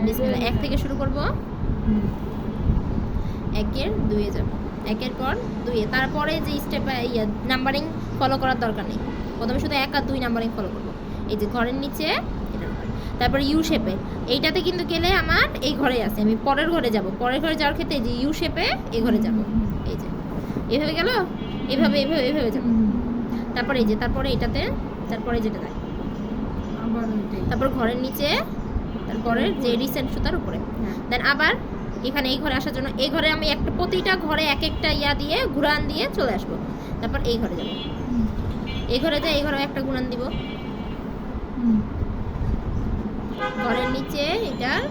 বিসমিল্লাহ। 1 থেকে শুরু করব, 1-এর 2-এ যাব, 1-এর পর 2-এ, তারপরে যে স্টেপ নাম্বারিং ফলো করার দরকার নেই, প্রথমে শুধু 1 আর 2 নাম্বারিং ফলো করব। এই যে ঘরের নিচে এটার উপরে, তারপরে ইউ শেপে, এইটাতে কিন্তু গেলে আমার এই ঘরে আছে, আমি পরের ঘরে যাব, পরের ঘরে যাওয়ার ক্ষেত্রে এই যে ইউ শেপে এই ঘরে যাব, এই যে এইভাবে গেল, এইভাবে এইভাবে এইভাবে যাব, তারপরে এই যে তারপরে এটাতে, তারপরে যেটা দেয়, তারপর ঘরের নিচে, তারপরে যে রিসেন্ট সুতার উপরে, দেন আবার এখানে এই ঘরে আসার জন্য এই ঘরে আমি একটা প্রতিটা ঘরে এক একটা ইয়া দিয়ে ঘুরান দিয়ে চলে আসবো, তারপর এই ঘরে যাব, এই ঘরে যাই, এই ঘরে একটা ঘুরান দিব, ঘরের নিচে এটার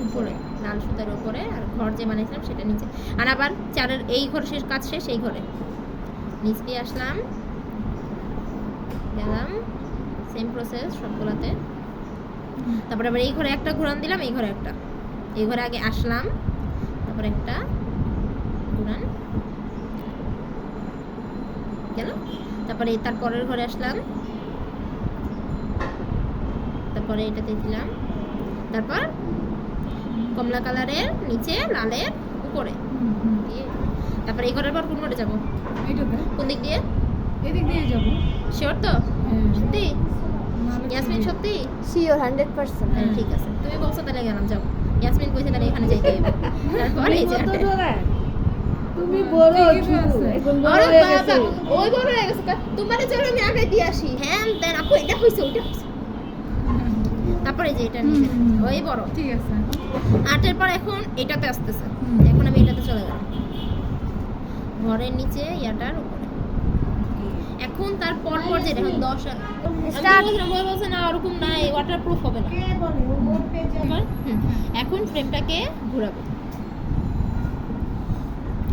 উপরে লাল সুতার উপরে, আর ঘর যে বানিয়েছিলাম সেটা নিচে, আর আবার 4-এর এই ঘর শেষ, কাজ শেষ, এই ঘরে নিচ দিয়ে আসলাম, গেলাম, সেম প্রসেস সবগুলোতে, তারপরে আবার এই ঘরে একটা ঘুরান দিলাম, এই ঘরে একটা, এই ঘরে আগে আসলাম, তারপরে একটা ঘুরান গেল, তারপরে তার পরের ঘরে আসলাম, তারপরে এটাতে দিলাম, তারপর কমলা কালারের নিচে লালের উপরে দিয়ে, তারপরে এই ঘরের পর কোন ঘরে যাব, কোন দিক দিয়ে, এদিক দিয়ে যাব। শিওর তো? সত্যি ইয়াসমিন? সত্যি শিওর 100%। ঠিক আছে, তুমি বলছো তাহলে গেলাম, যাও। ইয়াসমিন কইছে তাহলে এখানে যাইতে হবে, তারপরে এই যে তুমি বড় এখন বড় হয়ে গেছে, ওই বড় হয়ে গেছে, তোমারে চলো আমি আগে দিয়ে আসি, হ্যাঁ দেন আপু এটা হইছে, ওইটা হইছে, তারপরে যে এটা নিচে ওই বড়, ঠিক আছে। 8-এর পর এখন এটাতে আসতেছে, এখন আমি এটাতে চলে গেলাম, ঘরের নিচে ইয়াটার উপরে, এখন তার পর পর যেটা এখন 10 বলছে না ওরকম না, ওয়াটার প্রুফ হবে না, এখন ফ্রেমটাকে ঘোরাবো,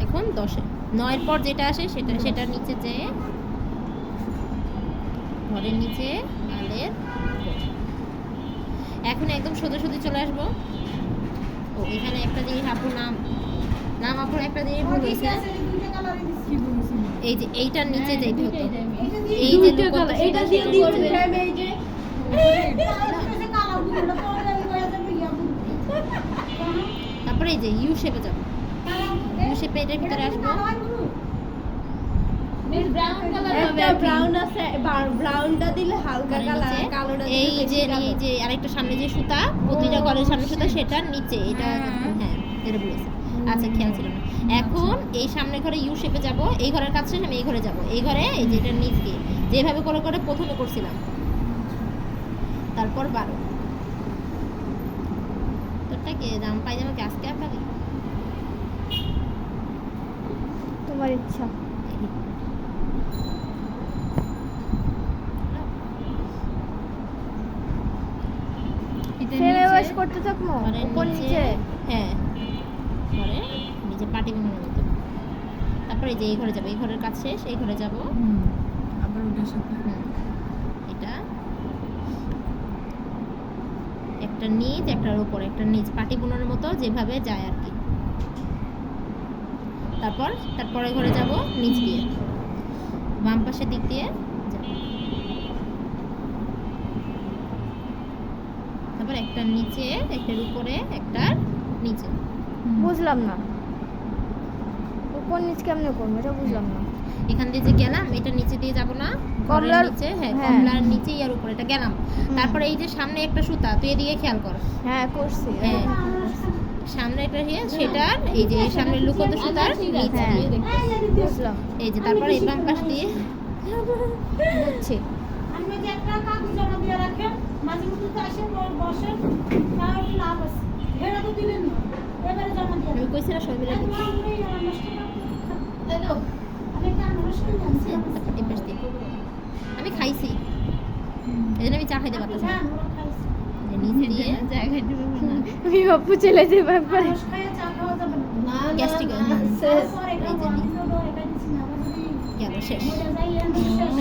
এখন 10-এ 9-এর পর যেটা আসে সেটার নিচে যে ঘরের নিচে লালের, এখন একদম সোজাসুজি চলে আসবো। ও এখানে একটা জিনিস আপুর নাম আপুর একটা জিনিস ভুল হয়েছে, এই যে এইটার নিচে যাইতে হতো, এই যে এটা দিয়ে দিচ্ছি ফ্রেমে, এই যে তারপরে এই যে ইউ শেপে যাব, ইউ শেপে এটার ভিতরে আসবো, একটা ব্রাউন আছে, ব্রাউনটা দিলে হালকা কালার, কালোটা দিলে এই যে এই যে আরেকটা সামনে যে সুতা, প্রতিটা ঘরের সামনে সুতা সেটার নিচে এটা, হ্যাঁ এটা বলেছে, আচ্ছা খেয়াল ছিল না। এখন এই সামনে ঘরে ইউ শেপে যাব, এই ঘরের কাছে আমি এই ঘরে যাব, এই ঘরে এই যে এটার নিচ দিয়ে যেভাবে করে করে প্রথমে করছিলাম, তারপর 12 তোরটা কে জাম পায়জামা কে আজকে আপনাকে তোমার ইচ্ছা। ফ্রেমে ওয়াশ করতে থাকবো উপর নিচে, হ্যাঁ ঘরে নিচে পাটি বানানোর মতো, তারপরে এই যে এই ঘরে যাব, এই ঘরের কাজ শেষ, এই ঘরে যাব, আবার ওটার সাথে এটা একটা নিচ একটার উপর একটা নিচ পাটি বুনানোর মতো যেভাবে যায় আর কি, তারপরে ঘরে যাব নিচ দিয়ে, বাম পাশের দিক দিয়ে যাব, তারপর একটা নিচে একটার উপরে একটার নিচে, বুঝলাম না উপর নিচ কেমনে করবো এটা বুঝলাম না। এখান দিয়ে যে গেলাম এটা নিচে দিয়ে যাব না, কমলার নিচে, হ্যাঁ হ্যাঁ। কমলার নিচে আর উপরে এটা গেলাম, তারপরে এই যে সামনে একটা সুতা, তুই এদিকে খেয়াল কর, হ্যাঁ করছি, হ্যাঁ সামনে একটা সেটার এই যে সামনে লুকোত সুতার নিচে, হ্যাঁ বুঝলাম, এই যে তারপরে এই বাম পাশ দিয়ে বুঝছি। আমি যে একটা কাগজ জমা দিয়ে রাখেন, মাঝে মধ্যে তো আসেন বসেন, তাহলে লাভ আছে, হেরা তো দিলেন না, এবারে জমা দিয়ে আমি কইছি না সবাই মিলে আমি একটা নষ্ট জানছি এই পাশ দিয়ে আমি খাইছি, এই জন্য আমি চা খাইতে পারতেছি না, যে নিচ দিয়ে জায়গায় দিবে না। আমি বাপু চলে যাবো একবারে, চা খাওয়া যাবে না, গ্যাস্ট্রিক শেষ। পরে খাওয়া, আমি তো এটা দিছি না, আবার যদি গেল শেষ, মরে যাই, আমি শেষ